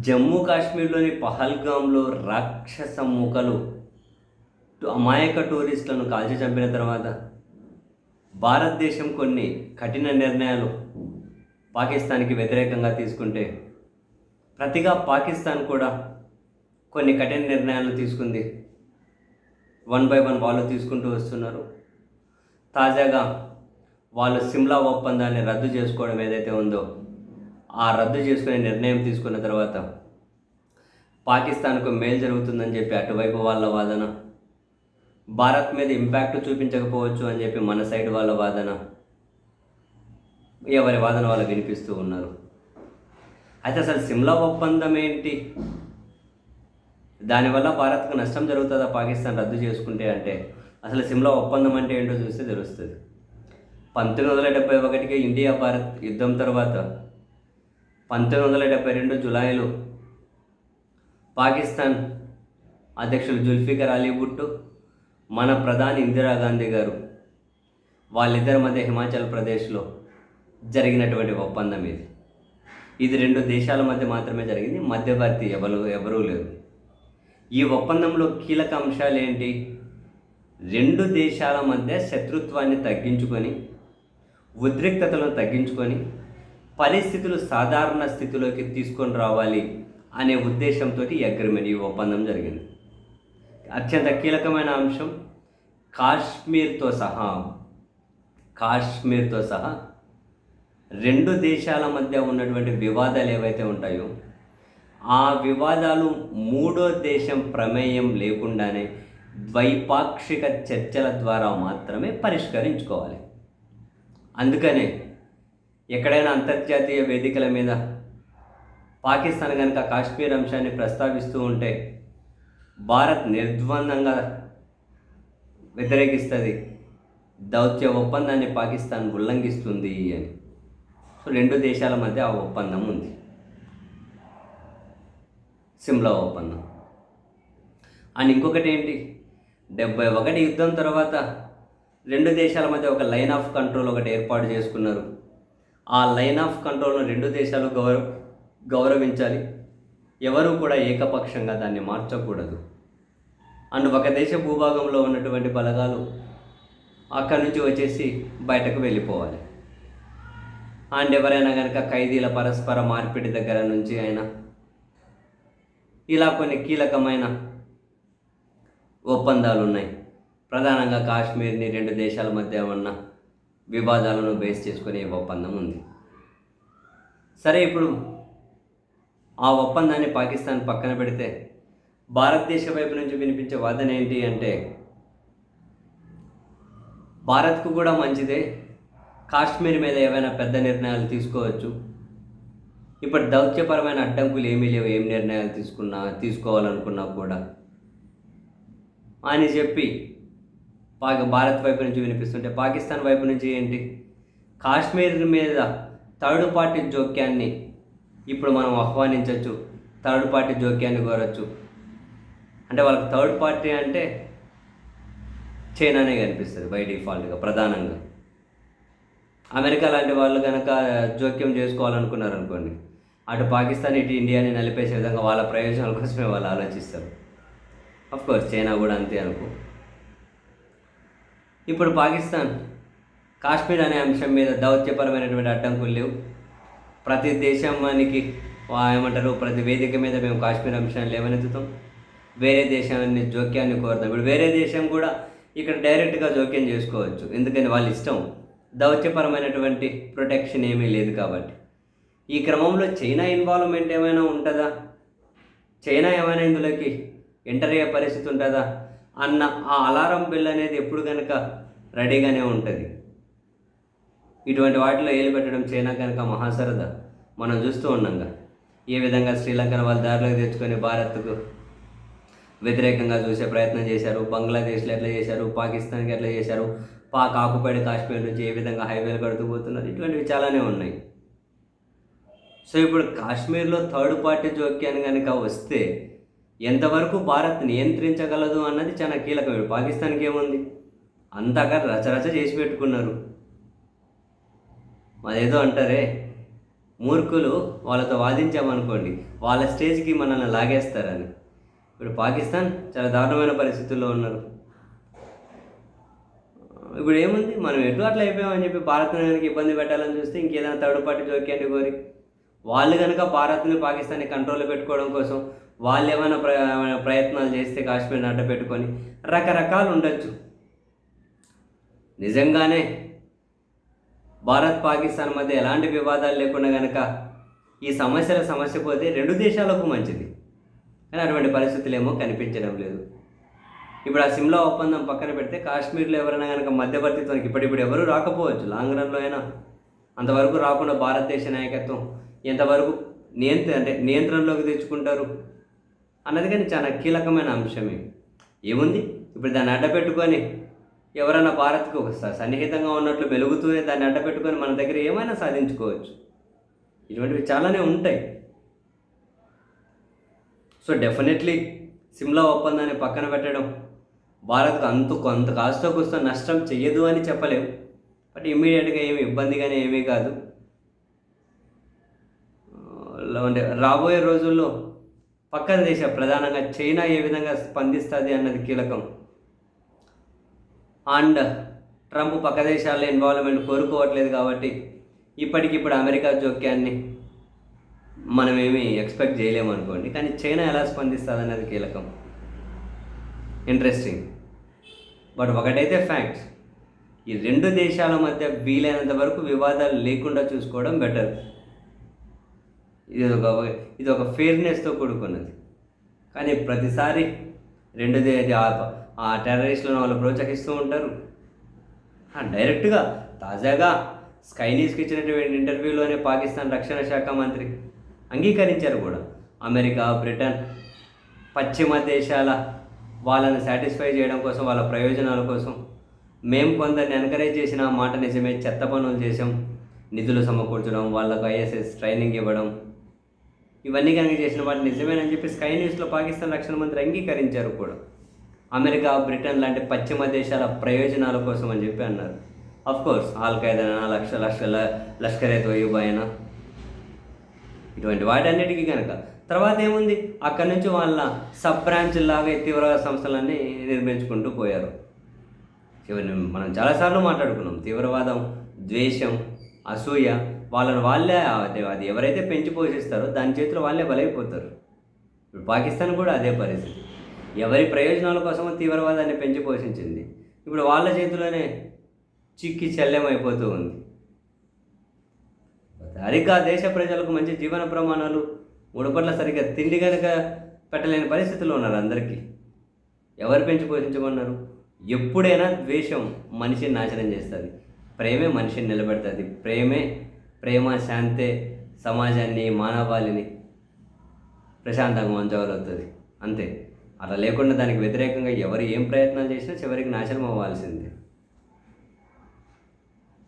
జమ్మూ కాశ్మీర్లోని పహల్గామ్లో రాక్షస మూకలు అమాయక టూరిస్టులను కాల్చి చంపిన తర్వాత భారతదేశం కొన్ని కఠిన నిర్ణయాలు పాకిస్తాన్కి వ్యతిరేకంగా తీసుకుంటే ప్రతిగా పాకిస్తాన్ కూడా కొన్ని కఠిన నిర్ణయాలు తీసుకుంది. వన్ బై వన్ వాళ్ళు తీసుకుంటూ వస్తున్నారు. తాజాగా వాళ్ళు సిమ్లా ఒప్పందాన్ని రద్దు చేసుకోవడం ఏదైతే ఉందో ఆ రద్దు చేసుకునే నిర్ణయం తీసుకున్న తర్వాత పాకిస్తాన్కు మేలు జరుగుతుందని చెప్పి అటువైపు వాళ్ళ వాదన, భారత్ మీద ఇంపాక్ట్ చూపించకపోవచ్చు అని చెప్పి మన సైడ్ వాళ్ళ వాదన, ఎవరి వాదన వాళ్ళు వినిపిస్తూ ఉన్నారు. అయితే అసలు సిమ్లా ఒప్పందం ఏంటి, దానివల్ల భారత్కు నష్టం జరుగుతుందా పాకిస్తాన్ రద్దు చేసుకుంటే అంటే అసలు సిమ్లా ఒప్పందం అంటే ఏంటో చూస్తే తెలుస్తుంది. 1971కి ఇండియా భారత్ యుద్ధం తర్వాత 1972 జులైలో పాకిస్తాన్ అధ్యక్షులు జుల్ఫికర్ అలీ భుట్టో, మన ప్రధాని ఇందిరాగాంధీ గారు వాళ్ళిద్దరి మధ్య హిమాచల్ ప్రదేశ్లో జరిగినటువంటి ఒప్పందం ఇది. ఇది రెండు దేశాల మధ్య మాత్రమే జరిగింది, మధ్యవర్తి ఎవరూ లేరు. ఈ ఒప్పందంలో కీలక అంశాలు ఏంటి? రెండు దేశాల మధ్య శత్రుత్వాన్ని తగ్గించుకొని, ఉద్రిక్తతలను తగ్గించుకొని పరిస్థితులు సాధారణ స్థితిలోకి తీసుకొని రావాలి అనే ఉద్దేశంతో ఈ అగ్రిమెంట్, ఈ ఒప్పందం జరిగింది. అత్యంత కీలకమైన అంశం కాశ్మీర్తో సహా రెండు దేశాల మధ్య ఉన్నటువంటి వివాదాలు ఏవైతే ఉంటాయో ఆ వివాదాలు మూడో దేశం ప్రమేయం లేకుండానే ద్వైపాక్షిక చర్చల ద్వారా మాత్రమే పరిష్కరించుకోవాలి. అందుకనే ఎక్కడైనా అంతర్జాతీయ వేదికల మీద పాకిస్తాన్ కనుక కాశ్మీర్ అంశాన్ని ప్రస్తావిస్తూ ఉంటే భారత్ నిర్ద్వందంగా వ్యతిరేకిస్తుంది, దౌత్య ఒప్పందాన్ని పాకిస్తాన్ ఉల్లంఘిస్తుంది అని. సో రెండు దేశాల మధ్య ఆ ఒప్పందం ఉంది, సిమ్లా ఒప్పందం. అండ్ ఇంకొకటి ఏంటి, 71 యుద్ధం తర్వాత రెండు దేశాల మధ్య ఒక లైన్ ఆఫ్ కంట్రోల్ ఒకటి ఏర్పాటు చేసుకున్నారు. ఆ లైన్ ఆఫ్ కంట్రోల్ను రెండు దేశాలు గౌరవించాలి, ఎవరు కూడా ఏకపక్షంగా దాన్ని మార్చకూడదు. అండ్ ఒక దేశ భూభాగంలో ఉన్నటువంటి బలగాలు అక్కడి నుంచి వచ్చేసి బయటకు వెళ్ళిపోవాలి. అండ్ ఎవరైనా కనుక ఖైదీల పరస్పర మార్పిడి దగ్గర నుంచి అయినా ఇలా కొన్ని కీలకమైన ఒప్పందాలు ఉన్నాయి. ప్రధానంగా కాశ్మీర్ని రెండు దేశాల మధ్య ఉన్న వివాదాలను బేస్ చేసుకునే ఒప్పందం ఉంది. సరే, ఇప్పుడు ఆ ఒప్పందాన్ని పాకిస్తాన్ పక్కన పెడితే భారతదేశ వైపు నుంచి వినిపించే వాదన ఏంటి అంటే భారత్కు కూడా మంచిదే, కాశ్మీర్ మీద ఏమైనా పెద్ద నిర్ణయాలు తీసుకోవచ్చు, ఇప్పుడు దౌత్యపరమైన అడ్డంకులు ఏమీ లేవు, ఏం నిర్ణయాలు తీసుకోవాలనుకున్నా కూడా అని చెప్పి భారత్ వైపు నుంచి వినిపిస్తుంటే పాకిస్తాన్ వైపు నుంచి ఏంటి, కాశ్మీర్ మీద థర్డ్ పార్టీ జోక్యాన్ని ఇప్పుడు మనం ఆహ్వానించవచ్చు, థర్డ్ పార్టీ జోక్యాన్ని కోరచ్చు. అంటే వాళ్ళకి థర్డ్ పార్టీ అంటే చైనానే కనిపిస్తుంది బై డిఫాల్ట్గా. ప్రధానంగా అమెరికా లాంటి వాళ్ళు కనుక జోక్యం చేసుకోవాలనుకున్నారనుకోండి, అటు పాకిస్తాన్ ఇటు ఇండియాని నలిపేసే విధంగా వాళ్ళ ప్రయోజనాల కోసమే వాళ్ళు ఆలోచిస్తారు. అఫ్కోర్స్ చైనా కూడా అంతే అనుకో. ఇప్పుడు పాకిస్తాన్ కాశ్మీర్ అనే అంశం మీద దౌత్యపరమైనటువంటి అడ్డంకులు లేవు, ప్రతి దేశానికి ఏమంటారు, ప్రతి వేదిక మీద మేము కాశ్మీర్ అంశాన్ని లేవనెత్తుతాం, వేరే దేశాన్ని జోక్యాన్ని కోరుతాం. ఇప్పుడు వేరే దేశం కూడా ఇక్కడ డైరెక్ట్గా జోక్యం చేసుకోవచ్చు, ఎందుకని వాళ్ళ ఇష్టం, దౌత్యపరమైనటువంటి ప్రొటెక్షన్ ఏమీ లేదు కాబట్టి. ఈ క్రమంలో చైనా ఇన్వాల్వ్మెంట్ ఏమైనా ఉంటుందా, చైనా ఏమైనా ఇందులోకి ఎంటర్ అయ్యే పరిస్థితి ఉంటుందా అన్న ఆ అలారం బిల్ అనేది ఎప్పుడు కనుక రెడీగానే ఉంటుంది. ఇటువంటి వాటిలో ఏలు పెట్టడం చైనా కనుక మహాసరదా మనం చూస్తూ ఉన్నాంగా. ఏ విధంగా శ్రీలంకను వాళ్ళ దారిలోకి తెచ్చుకొని భారత్కు వ్యతిరేకంగా చూసే ప్రయత్నం చేశారు, బంగ్లాదేశ్లో ఎట్లా చేశారు, పాకిస్తాన్కి ఎట్లా చేశారు, పాక్ ఆకుపైన కాశ్మీర్ నుంచి ఏ విధంగా హైవేలు కడుతూ పోతున్నారు, ఇటువంటివి చాలానే ఉన్నాయి. సో ఇప్పుడు కాశ్మీర్లో థర్డ్ పార్టీ జోక్యాన్ని కనుక వస్తే ఎంతవరకు భారత్ నియంత్రించగలదు అన్నది చాలా కీలకం. పాకిస్తాన్కి ఏముంది, అంతగా రచరచ చేసి పెట్టుకున్నారు. అదేదో అంటారే, మూర్ఖులు వాళ్ళతో వాదించామనుకోండి వాళ్ళ స్టేజ్కి మనల్ని లాగేస్తారని. ఇప్పుడు పాకిస్తాన్ చాలా దారుణమైన పరిస్థితుల్లో ఉన్నారు. ఇప్పుడు ఏముంది, మనం ఎటు అట్లా అయిపోయామని చెప్పి భారత్ని కనుక ఇబ్బంది పెట్టాలని చూస్తే ఇంకేదైనా థర్డ్ పార్టీ జోక్యాన్ని కోరి వాళ్ళు కనుక భారత్ని పాకిస్తాన్ని కంట్రోల్లో పెట్టుకోవడం కోసం వాళ్ళు ఏమైనా ప్రయత్నాలు చేస్తే కాశ్మీర్ని అడ్డ పెట్టుకొని రకరకాలు ఉండొచ్చు. నిజంగానే భారత్ పాకిస్తాన్ మధ్య ఎలాంటి వివాదాలు లేకుండా కనుక ఈ సమస్య పోతే రెండు దేశాలకు మంచిది. కానీ అటువంటి పరిస్థితులు ఏమో కనిపించడం లేదు. ఇప్పుడు ఆ సిమ్లా ఒప్పందం పక్కన పెడితే కాశ్మీర్లో ఎవరైనా కనుక మధ్యవర్తిత్వానికి ఇప్పుడు ఎవరు రాకపోవచ్చు, లాంగ్ రన్లో అయినా అంతవరకు రాకుండా భారతదేశ నాయకత్వం ఎంతవరకు నియంత్రణలోకి తెచ్చుకుంటారు అన్నది కానీ చాలా కీలకమైన అంశమే. ఏముంది, ఇప్పుడు దాన్ని అడ్డపెట్టుకొని ఎవరైనా భారత్కు సన్నిహితంగా ఉన్నట్లు వెలుగుతూనే దాన్ని అడ్డపెట్టుకొని మన దగ్గర ఏమైనా సాధించుకోవచ్చు. ఇటువంటివి చాలానే ఉంటాయి. సో డెఫినెట్లీ సిమ్లా ఒప్పందాన్ని పక్కన పెట్టడం భారత్కు కొంత కాస్తో కూస్తో నష్టం చెయ్యదు అని చెప్పలేము. బట్ ఇమ్మీడియట్గా ఏమి ఇబ్బందిగానే ఏమీ కాదు. రాబోయే రోజుల్లో పక్కన దేశ ప్రధానంగా చైనా ఏ విధంగా స్పందిస్తుంది అన్నది కీలకం. అండ్ ట్రంప్ పక్క దేశాల్లో ఇన్వాల్వ్మెంట్ కోరుకోవట్లేదు కాబట్టి ఇప్పటికిప్పుడు అమెరికా జోక్యాన్ని మనమేమి ఎక్స్పెక్ట్ చేయలేము అనుకోండి. కానీ చైనా ఎలా స్పందిస్తుంది అన్నది కీలకం. ఇంట్రెస్టింగ్. బట్ ఒకటైతే ఫ్యాక్ట్, ఈ రెండు దేశాల మధ్య వీలైనంత వరకు వివాదాలు లేకుండా చూసుకోవడం బెటర్. ఇది ఒక ఫెయిర్నెస్తో కూడుకున్నది. కానీ ప్రతిసారి ఆ టెర్రరిస్టులను వాళ్ళు ప్రోత్సహిస్తూ ఉంటారు. డైరెక్ట్గా తాజాగా స్కై న్యూస్కి ఇచ్చినటువంటి ఇంటర్వ్యూలోనే పాకిస్తాన్ రక్షణ శాఖ మంత్రి అంగీకరించారు కూడా. అమెరికా, బ్రిటన్, పశ్చిమ దేశాల వాళ్ళని సాటిస్ఫై చేయడం కోసం, వాళ్ళ ప్రయోజనాల కోసం మేము కొందరిని ఎంకరేజ్ చేసిన మాట నిజమే, చెత్త పనులు చేసాం, నిధులు సమకూర్చడం, వాళ్ళకు ఐఎస్ఎస్ ట్రైనింగ్ ఇవ్వడం, ఇవన్నీ కనుక చేసిన వాటి నిజమేనని చెప్పి స్కై న్యూస్లో పాకిస్తాన్ రక్షణ మంత్రి అంగీకరించారు కూడా. అమెరికా, బ్రిటన్ లాంటి పశ్చిమ దేశాల ప్రయోజనాల కోసం అని చెప్పి అన్నారు. అఫ్కోర్స్ ఆల్-ఖైదా, లష్కరే తోయిబా అయినా ఇటువంటి వాటన్నిటికీ కనుక తర్వాత ఏముంది, అక్కడి నుంచి వాళ్ళ సబ్ బ్రాంచ్ లాగా తీవ్రవాద సంస్థలన్నీ నిర్మించుకుంటూ పోయారు. మనం చాలాసార్లు మాట్లాడుకున్నాం, తీవ్రవాదం, ద్వేషం, అసూయ వాళ్ళే అది ఎవరైతే పెంచి పోషిస్తారో దాని చేతిలో వాళ్ళే బలైపోతారు. ఇప్పుడు పాకిస్తాన్ కూడా అదే పరిస్థితి. ఎవరి ప్రయోజనాల కోసమో తీవ్రవాదాన్ని పెంచి పోషించింది, ఇప్పుడు వాళ్ళ చేతిలోనే చిక్కి చెల్లెమైపోతూ ఉంది. సరిగ్గా దేశ ప్రజలకు మంచి జీవన ప్రమాణాలు, ముడపట్ల సరిగ్గా తిండి కనుక పెట్టలేని పరిస్థితుల్లో ఉన్నారు అందరికీ. ఎవరు పెంచి పోషించమన్నారు? ఎప్పుడైనా ద్వేషం మనిషిని నాశనం చేస్తుంది, ప్రేమే మనిషిని నిలబెడుతుంది. ప్రేమ శాంతే సమాజాన్ని, మానవాళిని ప్రశాంతంగా ఉంచగలుగుతుంది. అంతే. అలా లేకుండా దానికి వ్యతిరేకంగా ఎవరు ఏం ప్రయత్నాలు చేసినా చివరికి నాశనం అవ్వాల్సిందే.